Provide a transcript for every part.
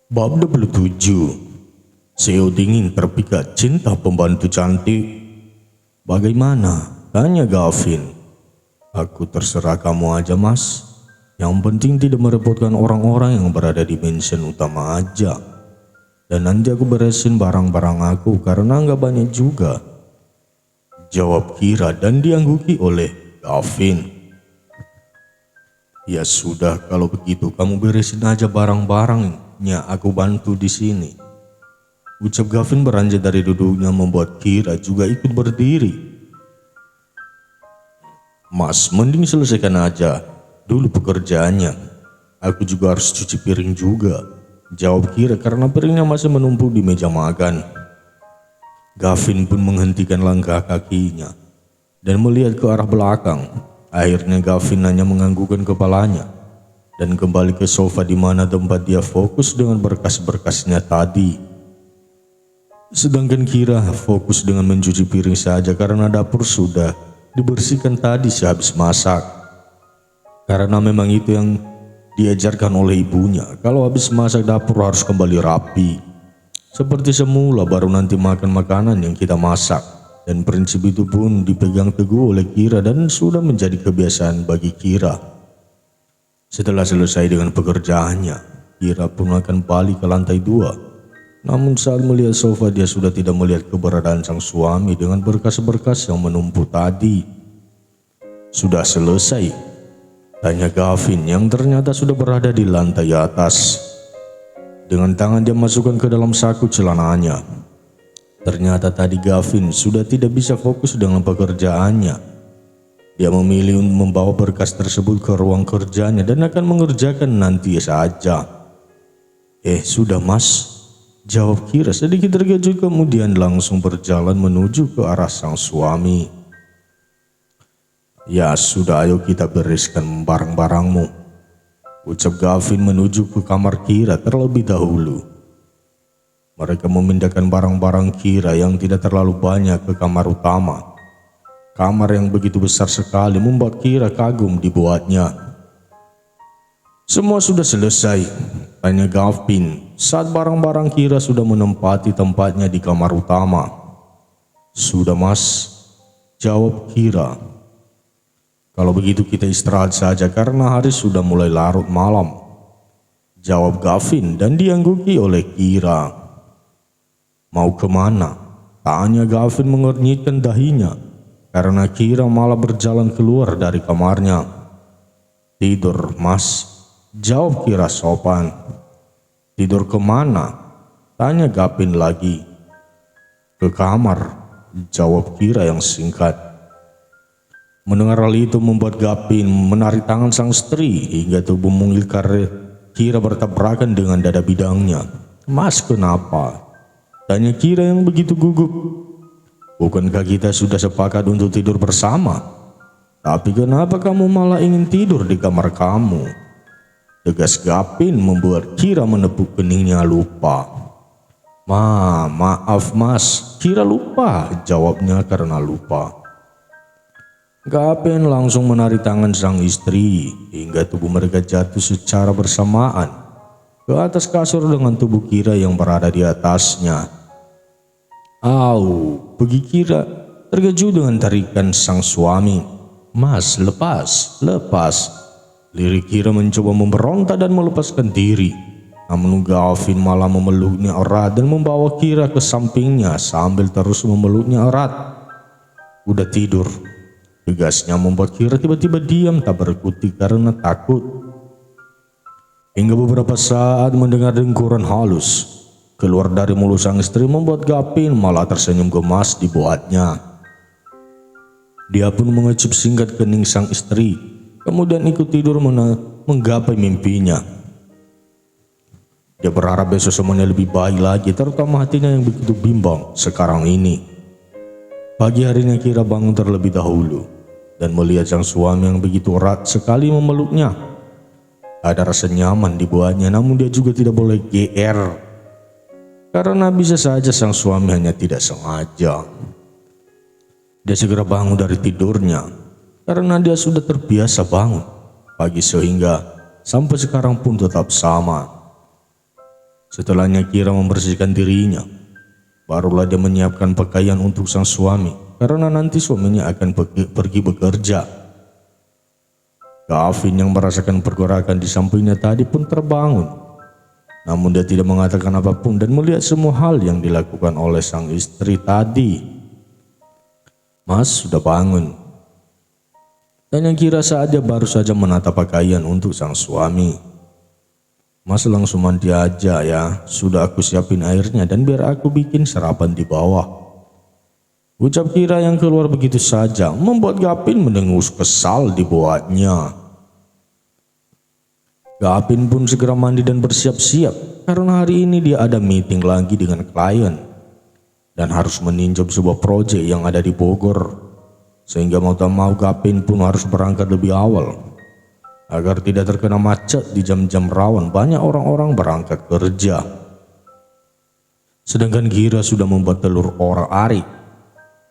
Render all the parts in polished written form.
Bab 27. Seo dingin terpikat cinta pembantu cantik. Bagaimana? Tanya Gavin. Aku terserah kamu aja mas. Yang penting tidak merepotkan orang-orang yang berada di mansion utama aja. Dan nanti aku beresin barang-barang aku karena nggak banyak juga. Jawab Kira dan diangguki oleh Gavin. Ya sudah, kalau begitu kamu beresin aja barang-barangnya, aku bantu di sini. Ucap Gavin beranjak dari duduknya membuat Kira juga ikut berdiri. Mas, mending selesaikan aja dulu pekerjaannya. Aku juga harus cuci piring juga. Jawab Kira karena piringnya masih menumpuk di meja makan. Gavin pun menghentikan langkah kakinya dan melihat ke arah belakang. Akhirnya Gavin hanya menganggukkan kepalanya dan kembali ke sofa di mana tempat dia fokus dengan berkas-berkasnya tadi. Sedangkan Kira fokus dengan mencuci piring saja karena dapur sudah dibersihkan tadi sehabis masak. Karena memang itu yang diajarkan oleh ibunya, kalau habis masak dapur harus kembali rapi. Seperti semula baru nanti makan makanan yang kita masak. Dan prinsip itu pun dipegang teguh oleh Kira dan sudah menjadi kebiasaan bagi Kira. Setelah selesai dengan pekerjaannya, Kira pun akan balik ke lantai 2. Namun saat melihat sofa dia sudah tidak melihat keberadaan sang suami dengan berkas-berkas yang menumpuk tadi. Sudah selesai? Tanya Gavin yang ternyata sudah berada di lantai atas. Dengan tangan dia masukkan ke dalam saku celananya. Ternyata tadi Gavin sudah tidak bisa fokus dengan pekerjaannya. Dia memilih untuk membawa berkas tersebut ke ruang kerjanya dan akan mengerjakan nanti saja. Sudah mas, jawab Kira sedikit terkejut kemudian langsung berjalan menuju ke arah sang suami. Ya sudah, ayo kita bereskan barang-barangmu, ucap Gavin menuju ke kamar Kira terlebih dahulu. Mereka memindahkan barang-barang Kira yang tidak terlalu banyak ke kamar utama. Kamar yang begitu besar sekali membuat Kira kagum dibuatnya. Semua sudah selesai, tanya Gavin saat barang-barang Kira sudah menempati tempatnya di kamar utama. Sudah mas, jawab Kira. Kalau begitu kita istirahat saja karena hari sudah mulai larut malam, jawab Gavin dan diangguki oleh Kira. Mau kemana? Tanya Gavin mengernyitkan dahinya karena Kira malah berjalan keluar dari kamarnya. Tidur mas, jawab Kira sopan. Tidur kemana? Tanya Gavin lagi. Ke kamar, jawab Kira yang singkat. Mendengar hal itu membuat Gavin menarik tangan sang istri hingga tubuh mungil karena Kira bertabrakan dengan dada bidangnya. Mas kenapa? Tanya Kira yang begitu gugup. Bukankah kita sudah sepakat untuk tidur bersama? Tapi kenapa kamu malah ingin tidur di kamar kamu? Tegas Gavin membuat Kira menepuk keningnya lupa. Maaf mas, Kira lupa, jawabnya karena lupa. Gavin langsung menarik tangan sang istri hingga tubuh mereka jatuh secara bersamaan ke atas kasur dengan tubuh Kira yang berada di atasnya. Au, pergi Kira terkejut dengan tarikan sang suami. Mas, lepas. Lirik Kira mencoba memberontak dan melepaskan diri. Namun Gavin malah memeluknya erat dan membawa Kira ke sampingnya sambil terus memeluknya erat. Udah tidur, tegasnya membuat Kira tiba-tiba diam tak berkutik karena takut. Hingga beberapa saat mendengar dengkuran halus keluar dari mulut sang istri membuat Gavin malah tersenyum gemas dibuatnya. Dia pun mengecup singkat kening sang istri, kemudian ikut tidur menggapai mimpinya. Dia berharap besok semuanya lebih baik lagi, terutama hatinya yang begitu bimbang sekarang ini. Pagi harinya Kira bangun terlebih dahulu dan melihat sang suami yang begitu erat sekali memeluknya. Ada rasa nyaman dibuatnya, namun dia juga tidak boleh GR. Karena bisa saja sang suami hanya tidak sengaja. Dia segera bangun dari tidurnya karena dia sudah terbiasa bangun pagi sehingga sampai sekarang pun tetap sama. Setelahnya Kira membersihkan dirinya. Barulah dia menyiapkan pakaian untuk sang suami, karena nanti suaminya akan pergi bekerja. Gavin yang merasakan pergerakan di sampingnya tadi pun terbangun. Namun dia tidak mengatakan apapun dan melihat semua hal yang dilakukan oleh sang istri tadi. "Mas, sudah bangun?" tanya Kira saat dia baru saja menata pakaian untuk sang suami. "Mas langsung mandi aja ya, sudah aku siapin airnya dan biar aku bikin sarapan di bawah," ucap Kira yang keluar begitu saja membuat Gavin mendengus kesal dibuatnya. Gavin pun segera mandi dan bersiap-siap karena hari ini dia ada meeting lagi dengan klien dan harus meninjau sebuah proyek yang ada di Bogor, sehingga mau tak mau Gavin pun harus berangkat lebih awal agar tidak terkena macet di jam-jam rawan banyak orang-orang berangkat kerja. Sedangkan Kira sudah membuat telur orak-arik,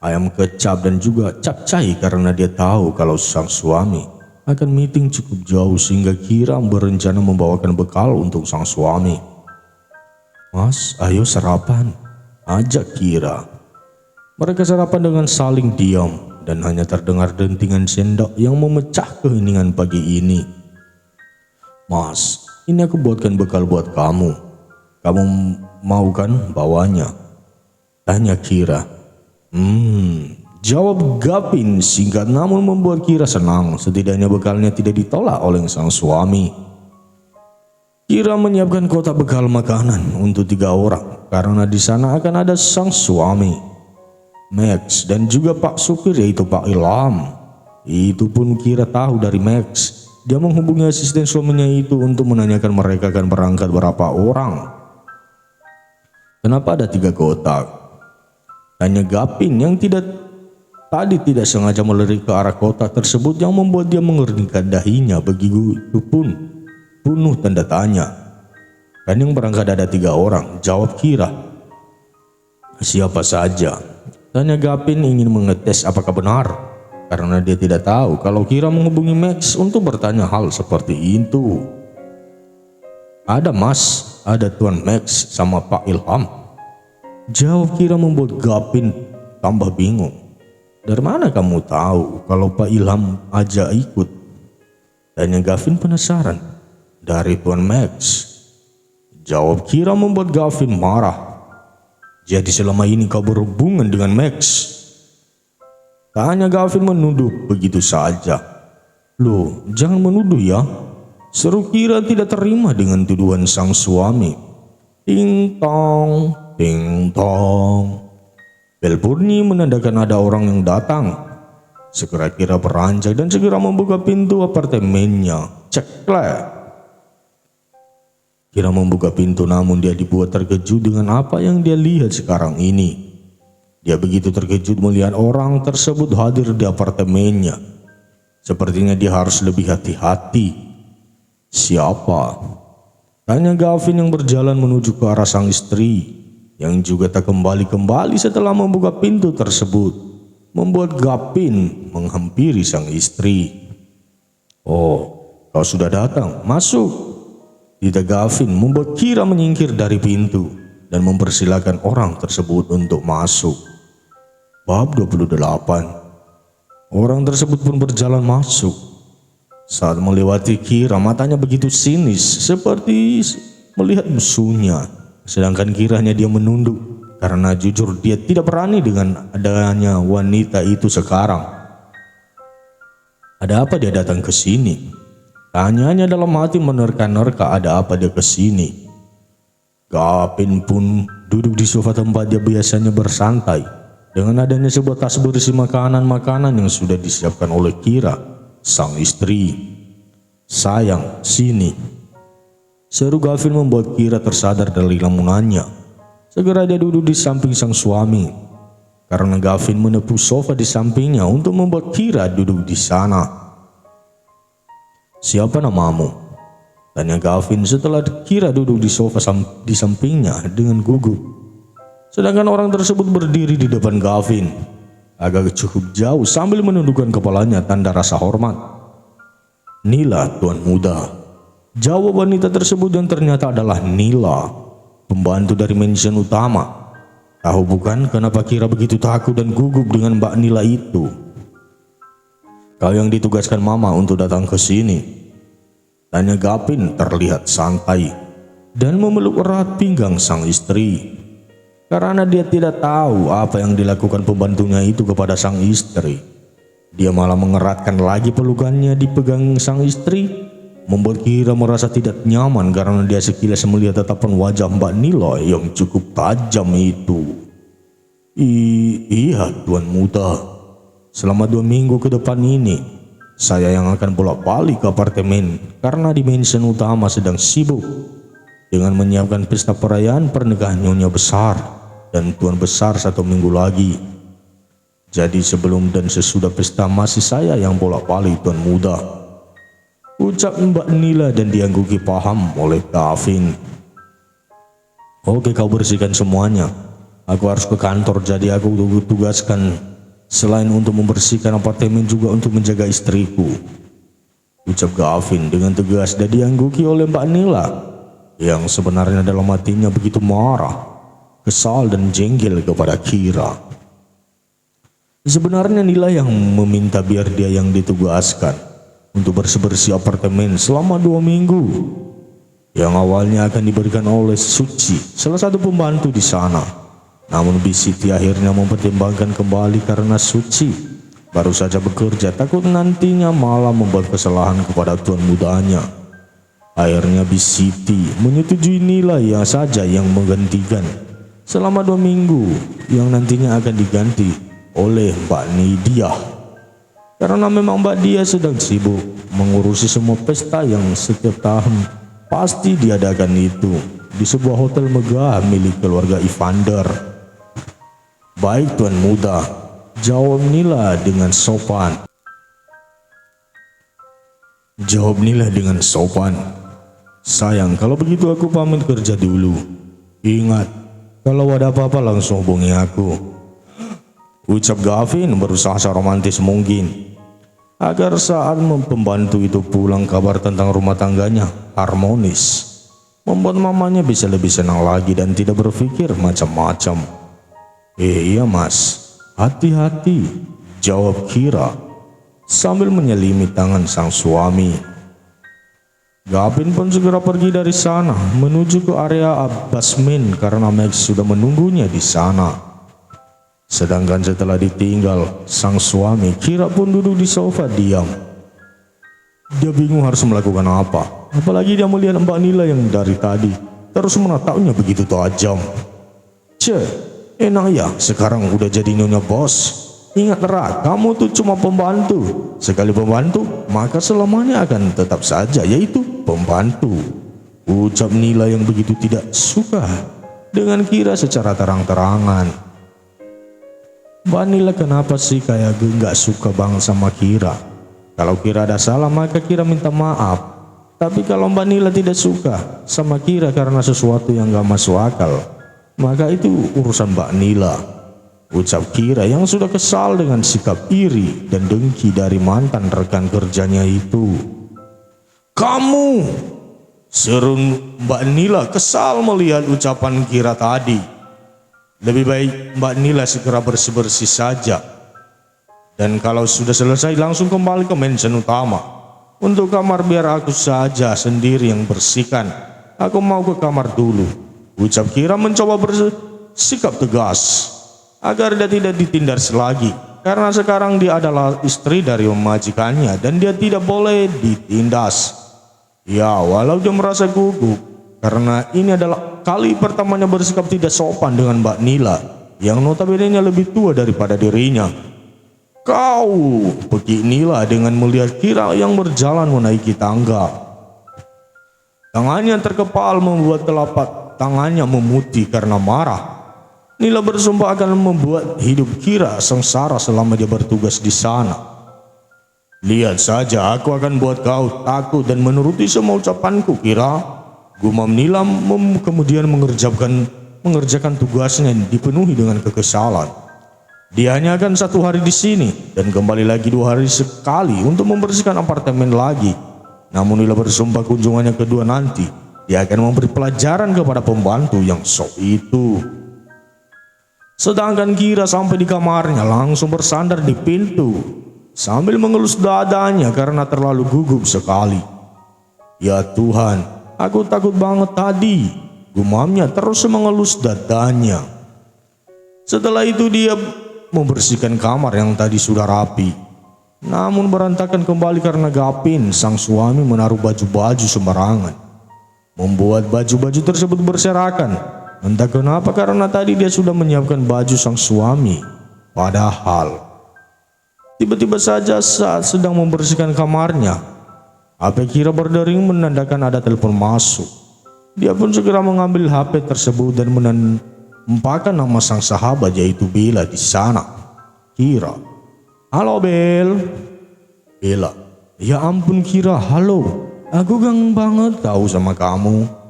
ayam kecap dan juga capcay karena dia tahu kalau sang suami akan meeting cukup jauh, sehingga Kira berencana membawakan bekal untuk sang suami. "Mas, ayo sarapan," ajak Kira. Mereka sarapan dengan saling diam dan hanya terdengar dentingan sendok yang memecah keheningan pagi ini. "Mas, ini aku buatkan bekal buat kamu. Kamu mau kan bawanya?" tanya Kira. Jawab Gavin singkat namun membuat Kira senang. Setidaknya bekalnya tidak ditolak oleh sang suami. Kira menyiapkan kotak bekal makanan untuk 3 orang karena di sana akan ada sang suami, Max, dan juga Pak supir yaitu Pak Ilham. Itu pun Kira tahu dari Max. Dia menghubungi asisten suaminya itu untuk menanyakan mereka akan berangkat berapa orang. "Kenapa ada 3 kotak?" tanya Gavin yang tadi tidak sengaja melirik ke arah kotak tersebut yang membuat dia mengeringkan dahinya. Begitu pun penuh tanda tanya. "Kan yang berangkat ada 3 orang, jawab Kira. "Siapa saja?" tanya Gavin ingin mengetes apakah benar, karena dia tidak tahu kalau Kira menghubungi Max untuk bertanya hal seperti itu. "Ada Mas, ada Tuan Max sama Pak Ilham," jawab Kira membuat Gavin tambah bingung. "Dari mana kamu tahu kalau Pak Ilham aja ikut?" tanya Gavin penasaran. "Dari Tuan Max," jawab Kira membuat Gavin marah. "Jadi selama ini kau berhubungan dengan Max?" tanya Gavin menuduh begitu saja. "Loh, jangan menuduh ya," seru Kira tidak terima dengan tuduhan sang suami. Ting tong, ting tong. Bel bunyi menandakan ada orang yang datang. Segera Kira beranjak dan segera membuka pintu apartemennya. Ceklek. Kira membuka pintu namun dia dibuat terkejut dengan apa yang dia lihat sekarang ini. Dia begitu terkejut melihat orang tersebut hadir di apartemennya. Sepertinya dia harus lebih hati-hati. "Siapa?" tanya Gavin yang berjalan menuju ke arah sang istri, yang juga tak kembali-kembali setelah membuka pintu tersebut, membuat Gavin menghampiri sang istri. "Oh, kau sudah datang, masuk," tidak Gavin membuat Kira menyingkir dari pintu dan mempersilahkan orang tersebut untuk masuk. Bab 28. Orang tersebut pun berjalan masuk. Saat melewati Kira, matanya begitu sinis seperti melihat musuhnya. Sedangkan kiranya dia menunduk karena jujur dia tidak berani dengan adanya wanita itu sekarang. Ada apa dia datang ke sini? Tanyanya dalam hati menerka-nerka ada apa dia ke sini. Gavin pun duduk di sofa tempat dia biasanya bersantai. Dengan adanya sebuah tas berisi makanan-makanan yang sudah disiapkan oleh Kira, sang istri. "Sayang, sini," seru Gavin membuat Kira tersadar dari lamunannya. Segera dia duduk di samping sang suami, karena Gavin menepuk sofa di sampingnya untuk membuat Kira duduk di sana. "Siapa namamu?" tanya Gavin setelah Kira duduk di sofa di sampingnya dengan gugup. Sedangkan orang tersebut berdiri di depan Gavin, agak cukup jauh sambil menundukkan kepalanya tanda rasa hormat. "Nila, tuan muda," jawab wanita tersebut yang ternyata adalah Nila. pembantu dari mansion utama. Tahu bukan kenapa Kira begitu takut dan gugup dengan Mbak Nila itu? Kau yang ditugaskan Mama untuk datang ke sini? Tanya Gavin terlihat santai dan memeluk erat pinggang sang istri. Karena dia tidak tahu apa yang dilakukan pembantunya itu kepada sang istri. Dia malah mengeratkan lagi pelukannya dipegang sang istri, membuat Kira merasa tidak nyaman karena dia sekilas melihat tatapan wajah Mbak Nila yang cukup tajam itu. Iya Tuan Muda, selama 2 minggu ke depan ini saya yang akan bolak-balik ke apartemen karena di mansion utama sedang sibuk dengan menyiapkan pesta perayaan pernikahan Nyonya Besar dan Tuan Besar 1 minggu lagi. Jadi sebelum dan sesudah pesta masih saya yang bolak-balik Tuan Muda, ucap Mbak Nila dan diangguki paham oleh Gavin. Oke, kau bersihkan semuanya. Aku harus ke kantor, jadi aku tugaskan selain untuk membersihkan apartemen juga untuk menjaga istriku, ucap Gavin dengan tegas dan diangguki oleh Mbak Nila yang sebenarnya dalam hatinya begitu marah, kesal dan jengkel kepada Kira. Sebenarnya Nila yang meminta biar dia yang ditugaskan untuk bersih-bersih apartemen selama 2 minggu. Yang awalnya akan diberikan oleh Suci, salah satu pembantu di sana. Namun Bisiti akhirnya mempertimbangkan kembali karena Suci baru saja bekerja, takut nantinya malah membuat kesalahan kepada tuan mudanya. Akhirnya Bisiti menyetujui Nila yang saja yang menggantikan selama 2 minggu yang nantinya akan diganti oleh Mbak Nidia. Karena memang Mbak Dia sedang sibuk mengurusi semua pesta yang setiap tahun pasti diadakan itu di sebuah hotel megah milik keluarga Evander. Baik Tuan Muda, jawab Nila dengan sopan. Sayang, kalau begitu aku pamit kerja dulu. Ingat, kalau ada apa-apa langsung hubungi aku, ucap Gavin berusaha seromantis mungkin agar saat pembantu itu pulang kabar tentang rumah tangganya harmonis, membuat mamanya bisa lebih senang lagi dan tidak berpikir macam-macam. Iya mas, hati-hati, jawab Kira sambil menyelimi tangan sang suami. Gavin pun segera pergi dari sana menuju ke area basement karena Max sudah menunggunya di sana. Sedangkan setelah ditinggal sang suami, Kira pun duduk di sofa diam. Dia bingung harus melakukan apa, apalagi dia melihat Mbak Nila yang dari tadi terus menatapnya begitu tajam. Enak ya, sekarang udah jadi nyonya bos. Ingat Ra, kamu tuh cuma pembantu. Sekali pembantu, maka selamanya akan tetap saja yaitu pembantu, ucap Nila yang begitu tidak suka dengan Kira secara terang-terangan. Mbak Nila kenapa sih kayak gak suka banget sama Kira? Kalau Kira ada salah maka Kira minta maaf. Tapi kalau Mbak Nila tidak suka sama Kira karena sesuatu yang gak masuk akal, maka itu urusan Mbak Nila, ucap Kira yang sudah kesal dengan sikap iri dan dengki dari mantan rekan kerjanya itu. Kamu! Seru Mbak Nila kesal melihat ucapan Kira tadi. Lebih baik Mbak Nila segera bersih-bersih saja. Dan kalau sudah selesai langsung kembali ke mansion utama. Untuk kamar biar aku saja sendiri yang bersihkan. Aku mau ke kamar dulu, ucap Kira mencoba bersikap tegas agar dia tidak ditindas lagi. Karena sekarang dia adalah istri dari majikannya dan dia tidak boleh ditindas. Ya, walau dia merasa gugup karena ini adalah kali pertamanya bersikap tidak sopan dengan Mbak Nila yang notabene-nya lebih tua daripada dirinya. Kau, pergi Nila dengan melihat Kira yang berjalan menaiki tangga. Tangannya terkepal membuat telapak tangannya memutih karena marah. Nila bersumpah akan membuat hidup Kira sengsara selama dia bertugas di sana. Lihat saja, aku akan buat kau takut dan menuruti semua ucapanku, Kira, gumam Nila kemudian mengerjakan tugasnya yang dipenuhi dengan kekesalan. Dia hanya akan 1 hari di sini dan kembali lagi 2 hari sekali untuk membersihkan apartemen lagi. Namun Nila bersumpah kunjungannya kedua nanti dia akan memberi pelajaran kepada pembantu yang sok itu. Sedangkan Kira sampai di kamarnya langsung bersandar di pintu sambil mengelus dadanya karena terlalu gugup sekali. Ya Tuhan, aku takut banget tadi, gumamnya terus mengelus dadanya. Setelah itu dia membersihkan kamar yang tadi sudah rapi, namun berantakan kembali karena Gavin, sang suami, menaruh baju-baju sembarangan, membuat baju-baju tersebut berserakan. Entah kenapa, karena tadi dia sudah menyiapkan baju sang suami. Padahal tiba-tiba saja saat sedang membersihkan kamarnya, HP Kira berdering menandakan ada telepon masuk. Dia pun segera mengambil HP tersebut dan menampakkan nama sang sahabat yaitu Bella di sana. Kira, "Halo Bel." Bella, "Ya ampun Kira, halo. Aku kangen banget tahu sama kamu.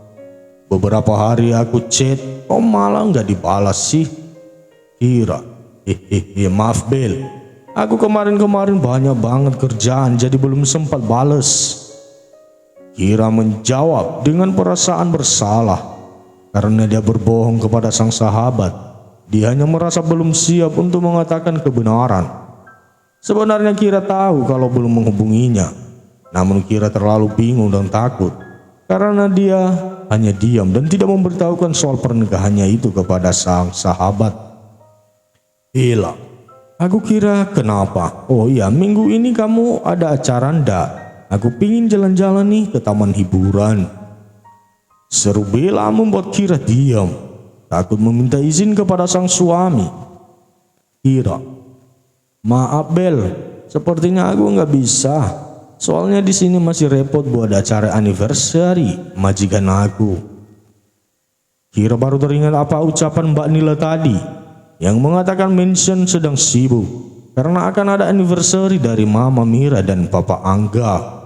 Beberapa hari aku chat, kok malah nggak dibalas sih?" Kira, "Maaf Bel, aku kemarin banyak banget kerjaan jadi belum sempat bales." Kira menjawab dengan perasaan bersalah karena dia berbohong kepada sang sahabat. Dia hanya merasa belum siap untuk mengatakan kebenaran. Sebenarnya Kira tahu kalau belum menghubunginya, namun Kira terlalu bingung dan takut karena dia hanya diam dan tidak memberitahukan soal pernikahannya itu kepada sang sahabat. "Bella, aku kira kenapa? Oh iya, minggu ini kamu ada acara ndak? Aku pingin jalan-jalan nih ke taman hiburan." Seru Bella membuat Kira diam, takut meminta izin kepada sang suami. Kira, "Maaf Bel, sepertinya aku nggak bisa. Soalnya di sini masih repot buat acara anniversary majikan aku." Kira baru teringat apa ucapan Mbak Nila tadi yang mengatakan Mansion sedang sibuk karena akan ada anniversary dari Mama Mira dan Papa Angga.